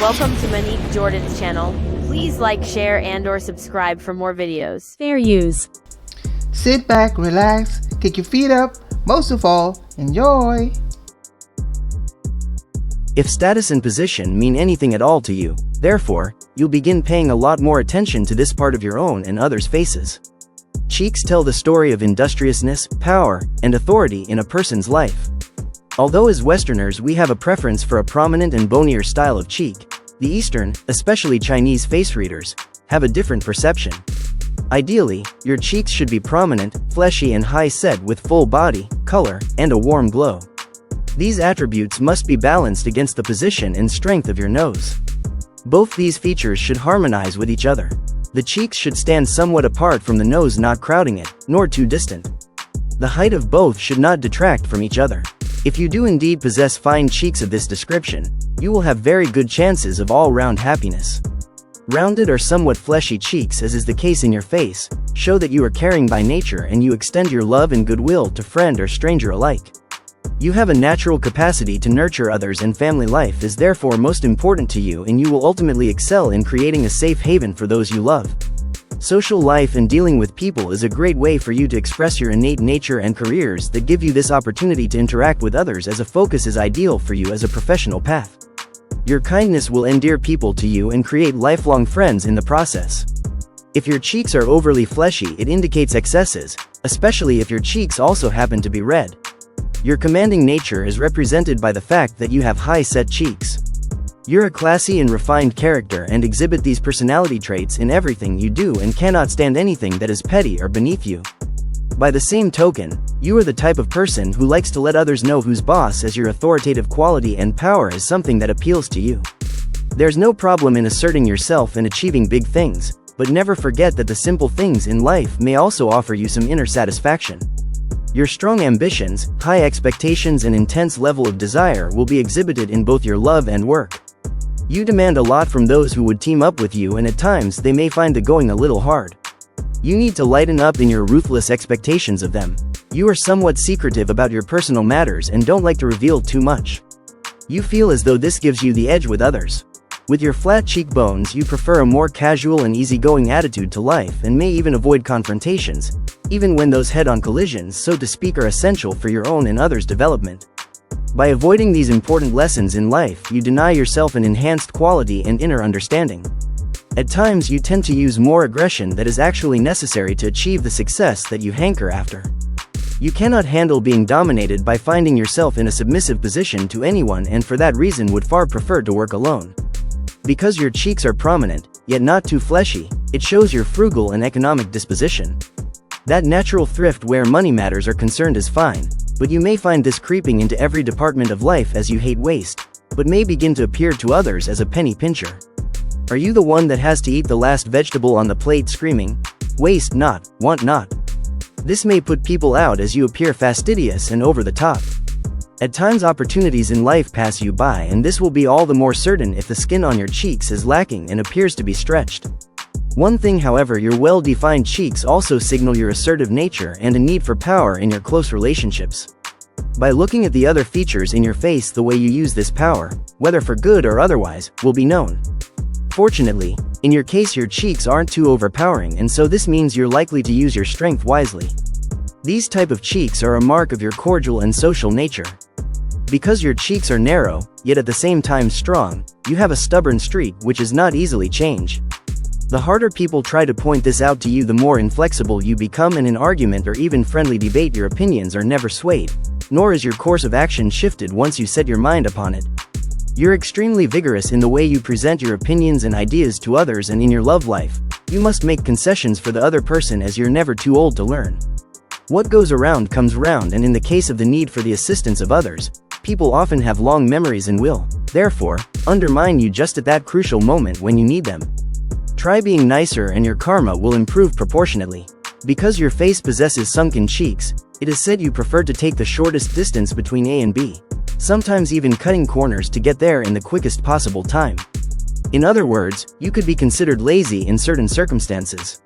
Welcome to MoJominds channel. Please like, share, and/or subscribe for more videos. Fair use. Sit back, relax, kick your feet up, most of all, enjoy. If status and position mean anything at all to you, therefore, you'll begin paying a lot more attention to this part of your own and others' faces. Cheeks tell the story of industriousness, power, and authority in a person's life. Although as Westerners we have a preference for a prominent and bonier style of cheek, the Eastern, especially Chinese face readers, have a different perception. Ideally, your cheeks should be prominent, fleshy and high-set with full body, color, and a warm glow. These attributes must be balanced against the position and strength of your nose. Both these features should harmonize with each other. The cheeks should stand somewhat apart from the nose, not crowding it, nor too distant. The height of both should not detract from each other. If you do indeed possess fine cheeks of this description, you will have very good chances of all-round happiness. Rounded or somewhat fleshy cheeks, as is the case in your face, show that you are caring by nature and you extend your love and goodwill to friend or stranger alike. You have a natural capacity to nurture others, and family life is therefore most important to you, and you will ultimately excel in creating a safe haven for those you love. Social life and dealing with people is a great way for you to express your innate nature, and careers that give you this opportunity to interact with others as a focus is ideal for you as a professional path. Your kindness will endear people to you and create lifelong friends in the process. If your cheeks are overly fleshy, it indicates excesses, especially if your cheeks also happen to be red. Your commanding nature is represented by the fact that you have high-set cheeks. You're a classy and refined character and exhibit these personality traits in everything you do and cannot stand anything that is petty or beneath you. By the same token, you are the type of person who likes to let others know who's boss, as your authoritative quality and power is something that appeals to you. There's no problem in asserting yourself and achieving big things, but never forget that the simple things in life may also offer you some inner satisfaction. Your strong ambitions, high expectations and intense level of desire will be exhibited in both your love and work. You demand a lot from those who would team up with you, and at times they may find the going a little hard. You need to lighten up in your ruthless expectations of them. You are somewhat secretive about your personal matters and don't like to reveal too much. You feel as though this gives you the edge with others. With your flat cheekbones, you prefer a more casual and easygoing attitude to life and may even avoid confrontations, even when those head-on collisions, so to speak, are essential for your own and others' development. By avoiding these important lessons in life, you deny yourself an enhanced quality and inner understanding. At times you tend to use more aggression that is actually necessary to achieve the success that you hanker after. You cannot handle being dominated by finding yourself in a submissive position to anyone, and for that reason would far prefer to work alone. Because your cheeks are prominent, yet not too fleshy, it shows your frugal and economic disposition. That natural thrift where money matters are concerned is fine, but you may find this creeping into every department of life as you hate waste, but may begin to appear to others as a penny pincher. Are you the one that has to eat the last vegetable on the plate, screaming, "Waste not, want not"? This may put people out as you appear fastidious and over the top. At times opportunities in life pass you by, and this will be all the more certain if the skin on your cheeks is lacking and appears to be stretched. One thing, however, your well-defined cheeks also signal your assertive nature and a need for power in your close relationships. By looking at the other features in your face, the way you use this power, whether for good or otherwise, will be known. Fortunately, in your case your cheeks aren't too overpowering, and so this means you're likely to use your strength wisely. These type of cheeks are a mark of your cordial and social nature. Because your cheeks are narrow, yet at the same time strong, you have a stubborn streak which is not easily changed. The harder people try to point this out to you, the more inflexible you become, and in argument or even friendly debate your opinions are never swayed, nor is your course of action shifted once you set your mind upon it. You're extremely vigorous in the way you present your opinions and ideas to others, and in your love life, you must make concessions for the other person, as you're never too old to learn. What goes around comes round, and in the case of the need for the assistance of others, people often have long memories and will, therefore, undermine you just at that crucial moment when you need them. Try being nicer and your karma will improve proportionately. Because your face possesses sunken cheeks, it is said you prefer to take the shortest distance between A and B, sometimes even cutting corners to get there in the quickest possible time. In other words, you could be considered lazy in certain circumstances.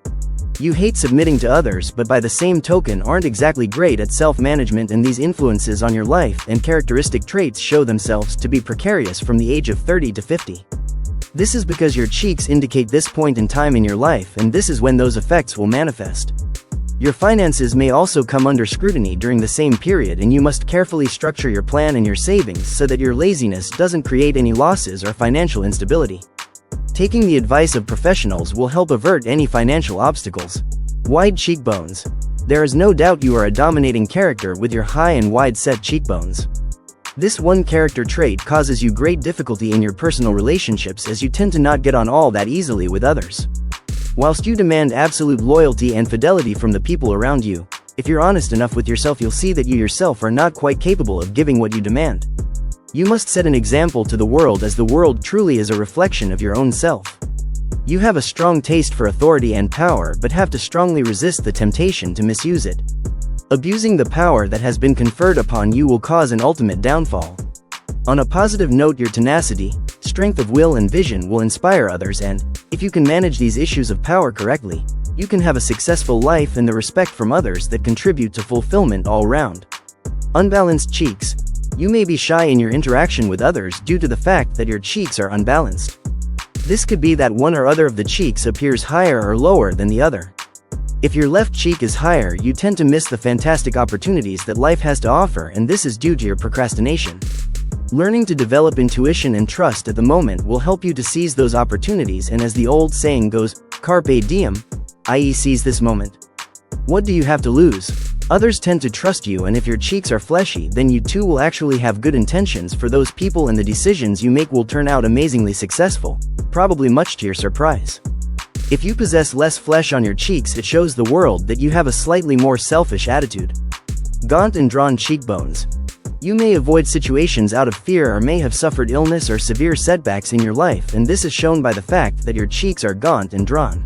You hate submitting to others, but by the same token aren't exactly great at self-management, and these influences on your life and characteristic traits show themselves to be precarious from the age of 30 to 50. This is because your cheeks indicate this point in time in your life, and this is when those effects will manifest. Your finances may also come under scrutiny during the same period, and you must carefully structure your plan and your savings so that your laziness doesn't create any losses or financial instability. Taking the advice of professionals will help avert any financial obstacles. Wide cheekbones. There is no doubt you are a dominating character with your high and wide-set cheekbones. This one character trait causes you great difficulty in your personal relationships, as you tend to not get on all that easily with others. Whilst you demand absolute loyalty and fidelity from the people around you, if you're honest enough with yourself, you'll see that you yourself are not quite capable of giving what you demand. You must set an example to the world, as the world truly is a reflection of your own self. You have a strong taste for authority and power, but have to strongly resist the temptation to misuse it. Abusing the power that has been conferred upon you will cause an ultimate downfall. On a positive note, your tenacity, strength of will and vision will inspire others, and, if you can manage these issues of power correctly, you can have a successful life and the respect from others that contribute to fulfillment all round. Unbalanced cheeks. You may be shy in your interaction with others due to the fact that your cheeks are unbalanced. This could be that one or other of the cheeks appears higher or lower than the other. If your left cheek is higher, you tend to miss the fantastic opportunities that life has to offer, and this is due to your procrastination. Learning to develop intuition and trust at the moment will help you to seize those opportunities, and as the old saying goes, carpe diem, i.e. seize this moment. What do you have to lose? Others tend to trust you, and if your cheeks are fleshy, then you too will actually have good intentions for those people, and the decisions you make will turn out amazingly successful, probably much to your surprise. If you possess less flesh on your cheeks, it shows the world that you have a slightly more selfish attitude. Gaunt and drawn cheekbones. You may avoid situations out of fear, or may have suffered illness or severe setbacks in your life, and this is shown by the fact that your cheeks are gaunt and drawn.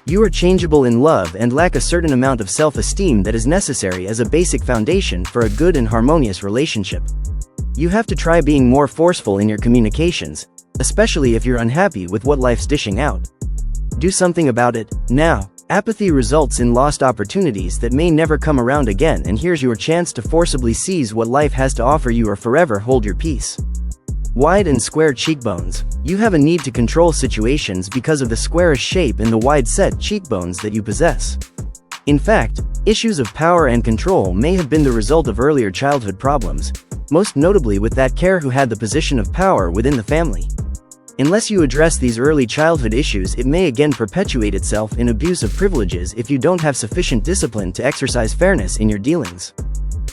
You are changeable in love and lack a certain amount of self-esteem that is necessary as a basic foundation for a good and harmonious relationship. You have to try being more forceful in your communications, especially if you're unhappy with what life's dishing out. Do something about it, now. Apathy results in lost opportunities that may never come around again, and here's your chance to forcibly seize what life has to offer you, or forever hold your peace. Wide and square cheekbones. You have a need to control situations because of the squarish shape and the wide-set cheekbones that you possess. In fact, issues of power and control may have been the result of earlier childhood problems, most notably with that care who had the position of power within the family. Unless you address these early childhood issues, it may again perpetuate itself in abuse of privileges if you don't have sufficient discipline to exercise fairness in your dealings.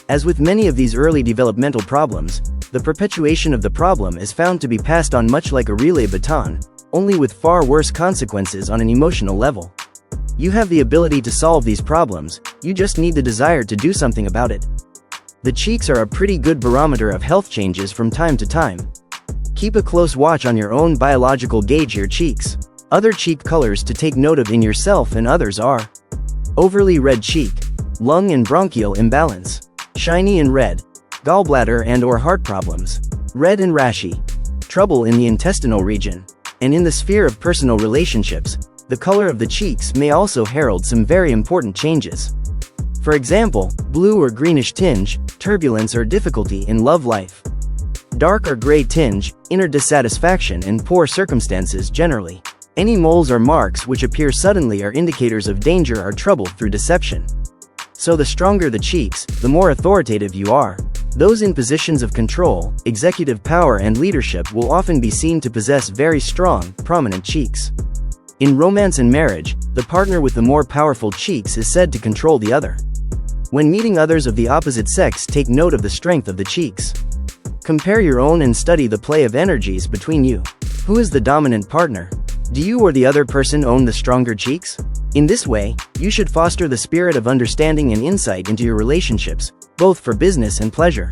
As with many of these early developmental problems, the perpetuation of the problem is found to be passed on much like a relay baton, only with far worse consequences on an emotional level. You have the ability to solve these problems, you just need the desire to do something about it. The cheeks are a pretty good barometer of health changes from time to time. Keep a close watch on your own biological gauge. Your cheeks. Other cheek colors to take note of in yourself and others are: overly red cheek, lung and bronchial imbalance, shiny and red, gallbladder and or heart problems, red and rashy, trouble in the intestinal region, and in the sphere of personal relationships, the color of the cheeks may also herald some very important changes. For example, blue or greenish tinge, turbulence or difficulty in love life. Dark or gray tinge, inner dissatisfaction and poor circumstances generally. Any moles or marks which appear suddenly are indicators of danger or trouble through deception. So the stronger the cheeks, the more authoritative you are. Those in positions of control, executive power and leadership will often be seen to possess very strong, prominent cheeks. In romance and marriage, the partner with the more powerful cheeks is said to control the other. When meeting others of the opposite sex, take note of the strength of the cheeks. Compare your own and study the play of energies between you. Who is the dominant partner? Do you or the other person own the stronger cheeks? In this way, you should foster the spirit of understanding and insight into your relationships, both for business and pleasure.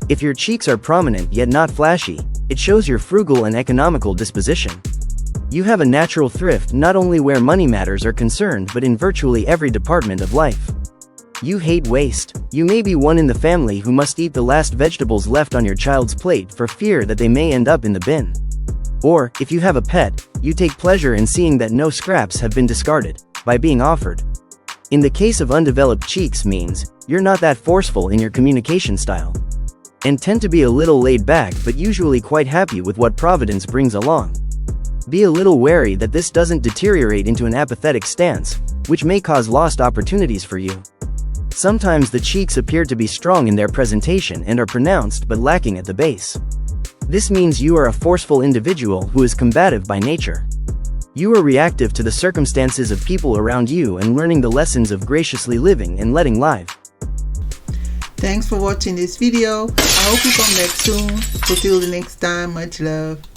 If your cheeks are prominent yet not flashy, it shows your frugal and economical disposition. You have a natural thrift not only where money matters are concerned but in virtually every department of life. You hate waste. You may be one in the family who must eat the last vegetables left on your child's plate for fear that they may end up in the bin. Or, if you have a pet, you take pleasure in seeing that no scraps have been discarded, by being offered. In the case of undeveloped cheeks means, you're not that forceful in your communication style. And tend to be a little laid back but usually quite happy with what Providence brings along. Be a little wary that this doesn't deteriorate into an apathetic stance, which may cause lost opportunities for you. Sometimes the cheeks appear to be strong in their presentation and are pronounced but lacking at the base. This means you are a forceful individual who is combative by nature. You are reactive to the circumstances of people around you and learning the lessons of graciously living and letting live. Thanks for watching this video. I hope you come back soon. So till the next time, much love.